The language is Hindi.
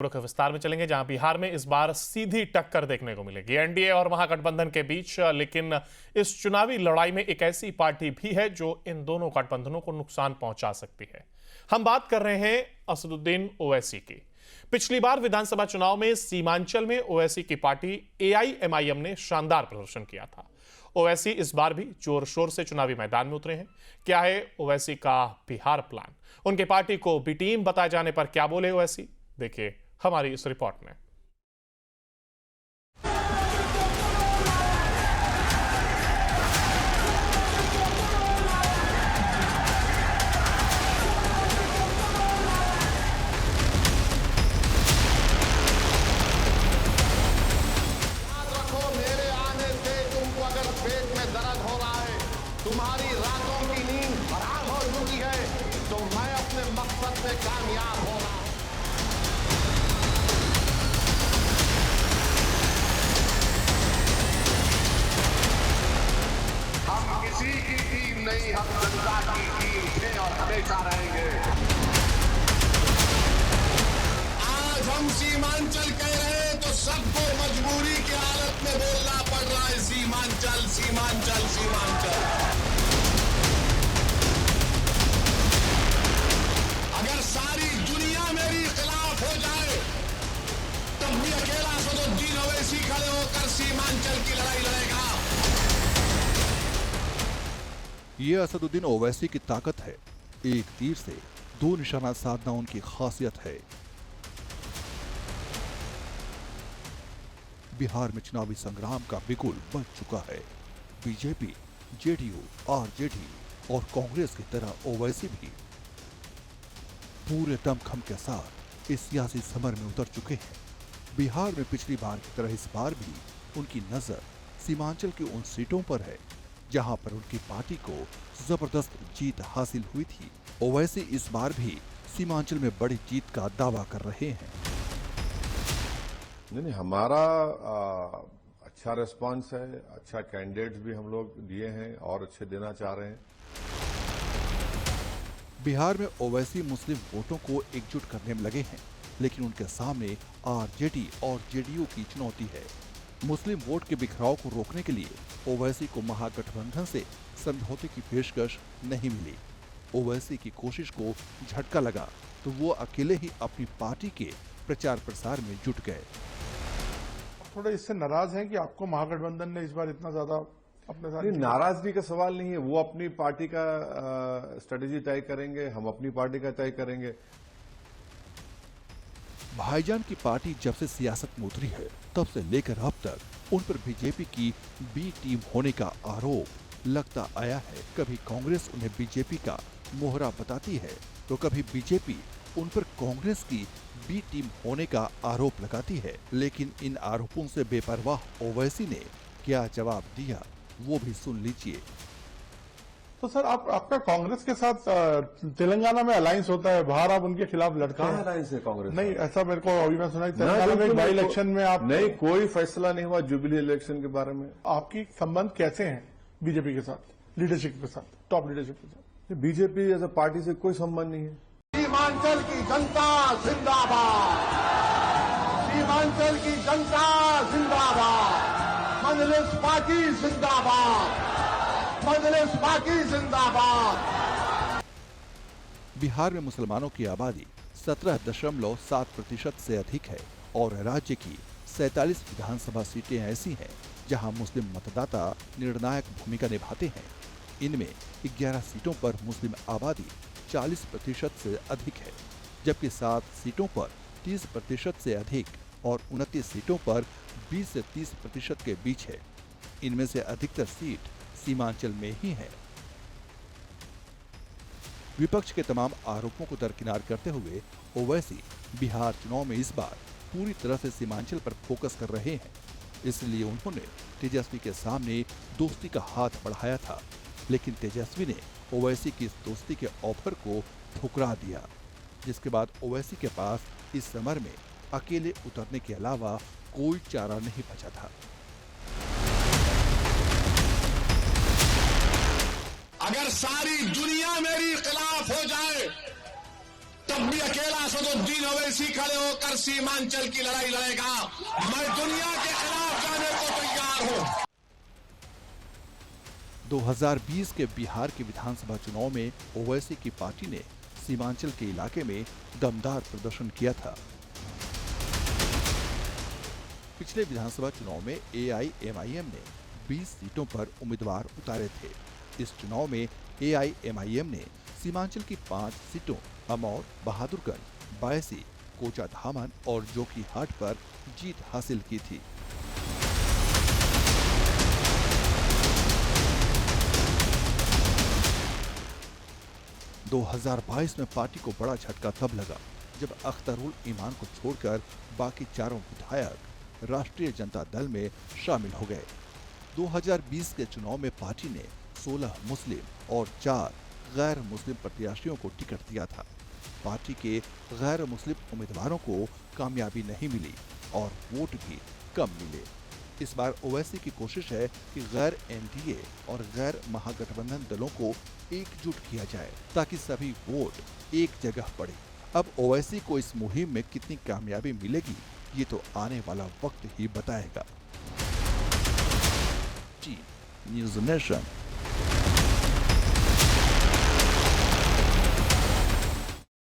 खबरों के विस्तार में चलेंगे, जहां बिहार में इस बार सीधी टक्कर देखने को मिलेगी एनडीए और महागठबंधन के बीच। लेकिन इस चुनावी लड़ाई में एक ऐसी पार्टी भी है जो इन दोनों गठबंधनों को नुकसान पहुंचा सकती है। हम बात कर रहे हैं असदुद्दीन ओवैसी की। पिछली बार विधानसभा चुनाव में सीमांचल में ओवैसी की पार्टी एआईएमआईएम ने शानदार प्रदर्शन किया था। ओवैसी इस बार भी जोर शोर से चुनावी मैदान में उतरे हैं। क्या है ओवैसी का बिहार प्लान? उनके पार्टी को बी टीम बताए जाने पर क्या बोले ओवैसी, देखिए हमारी इस रिपोर्ट में। तुम्हारी रातों की नींद हराम हो चुकी है, तो मैं अपने मकसद में कामयाब हो रहा हूं। हम किसी की टीम नहीं, हम जनता की टीम थे और हमेशा रहेंगे। आज हम सीमांचल कह रहे हैं तो सबको मजबूरी की हालत में बोलना पड़ रहा है, सीमांचल सीमांचल सीमांचल। अगर सारी दुनिया मेरी खिलाफ हो जाए तब भी अकेला असदुद्दीन ओवैसी खड़े होकर सीमांचल की लड़ाई लड़ेगा। ये असदुद्दीन ओवैसी की ताकत है। एक तीर से दो निशाना साधना उनकी खासियत है। बिहार में चुनावी संग्राम का बिगुल बज चुका है। बीजेपी, जेडीयू, आरजेडी और कांग्रेस की तरह ओवैसी भी पूरे दमखम के साथ इस सियासी समर में उतर चुके हैं। बिहार में पिछली बार की तरह इस बार भी उनकी नजर सीमांचल की उन सीटों पर है जहां पर उनकी पार्टी को जबरदस्त जीत हासिल हुई थी। ओवैसी इस बार भी सीमांचल में बड़ी जीत का दावा कर रहे हैं। नहीं, हमारा अच्छा रिस्पांस है, अच्छा कैंडिडेट्स भी हम लोग दिए हैं और अच्छे देना चाह रहे हैं। बिहार में ओवैसी मुस्लिम वोटों को एकजुट करने में लगे हैं, लेकिन उनके सामने आरजेडी और जेडीयू की चुनौती है। मुस्लिम वोट के बिखराव को रोकने के लिए ओवैसी को महागठबंधन से समझौते की पेशकश नहीं मिली। ओवैसी की कोशिश को झटका लगा तो वो अकेले ही अपनी पार्टी के प्रचार प्रसार में जुट गए। थोड़े इससे नाराज हैं कि आपको महागठबंधन ने इस बार इतना ज्यादा अपने साथ। नाराजगी का सवाल नहीं है, वो अपनी पार्टी का स्ट्रेटेजी तय करेंगे, हम अपनी पार्टी का तय करेंगे। भाईजान की पार्टी जब से सियासत में उतरी है तब से लेकर अब तक उन पर बीजेपी की बी टीम होने का आरोप लगता आया है। कभी कांग्रेस उन्हें बीजेपी का मोहरा बताती है तो कभी बीजेपी उन पर कांग्रेस की बी टीम होने का आरोप लगाती है। लेकिन इन आरोपों से बेपरवाह ओवैसी ने क्या जवाब दिया वो भी सुन लीजिए। तो सर आपका कांग्रेस के साथ तेलंगाना में अलायंस होता है, बाहर आप उनके खिलाफ लड़ते हैं। अलायंस है कांग्रेस? नहीं, ऐसा मेरे को अभी मैं सुना तेलंगाना में बाई इलेक्शन में आप नहीं, कोई फैसला नहीं हुआ जुबिली इलेक्शन के बारे में। आपकी संबंध कैसे हैं बीजेपी के साथ, लीडरशिप के साथ, टॉप लीडरशिप के साथ? बीजेपी एज ए पार्टी से कोई संबंध नहीं है। सीमांचल की जनता जिंदाबाद, सीमांचल की जनता जिंदाबाद, मजलिस पार्टी जिंदाबाद, मजलिस पार्टी जिंदाबाद। बिहार में मुसलमानों की आबादी 17.7% से अधिक है और राज्य की 47 विधानसभा सीटें ऐसी हैं जहां मुस्लिम मतदाता निर्णायक भूमिका निभाते हैं। इनमें 11 सीटों पर मुस्लिम आबादी 40% से अधिक है, जबकि 7 सीटों पर 30% से अधिक और 29 सीटों पर 20 से 30% के बीच है। इनमें से अधिकतर सीट सीमांचल में ही है। विपक्ष के तमाम आरोपों को दरकिनार करते हुए ओवैसी बिहार चुनाव में इस बार पूरी तरह से सीमांचल पर फोकस कर रहे हैं। इसलिए उन्होंने तेजस्वी के सामने दोस्ती का हाथ बढ़ाया था, लेकिन तेजस्वी ने ओवैसी की इस दोस्ती के ऑफर को ठुकरा दिया, जिसके बाद ओवैसी के पास इस समर में अकेले उतरने के अलावा कोई चारा नहीं बचा था। अगर सारी दुनिया मेरी खिलाफ हो जाए तब जब भी अकेला असदुद्दीन ओवैसी खड़े होकर सीमांचल की लड़ाई लड़ेगा, मैं दुनिया के खिलाफ जाने को तैयार हूं। 2020 के बिहार के विधानसभा चुनाव में ओवैसी की पार्टी ने सीमांचल के इलाके में दमदार प्रदर्शन किया था। पिछले विधानसभा चुनाव में एआईएमआईएम ने 20 सीटों पर उम्मीदवार उतारे थे। इस चुनाव में एआईएमआईएम ने सीमांचल की 5 सीटों अमौर, बहादुरगंज, बायसी, कोचाधामन और जोकीहाट पर जीत हासिल की थी। – 2022 में पार्टी को बड़ा झटका तब लगा जब अख्तरुल ईमान को छोड़कर बाकी चारों विधायक राष्ट्रीय जनता दल में शामिल हो गए। 2020 के चुनाव में पार्टी ने 16 मुस्लिम और 4 गैर मुस्लिम प्रत्याशियों को टिकट दिया था। पार्टी के गैर मुस्लिम उम्मीदवारों को कामयाबी नहीं मिली और वोट भी कम मिले। इस बार ओवैसी की कोशिश है कि गैर एनडीए और गैर महागठबंधन दलों को एकजुट किया जाए ताकि सभी वोट एक जगह पड़े। अब ओवैसी को इस मुहिम में कितनी कामयाबी मिलेगी ये तो आने वाला वक्त ही बताएगा। News nation.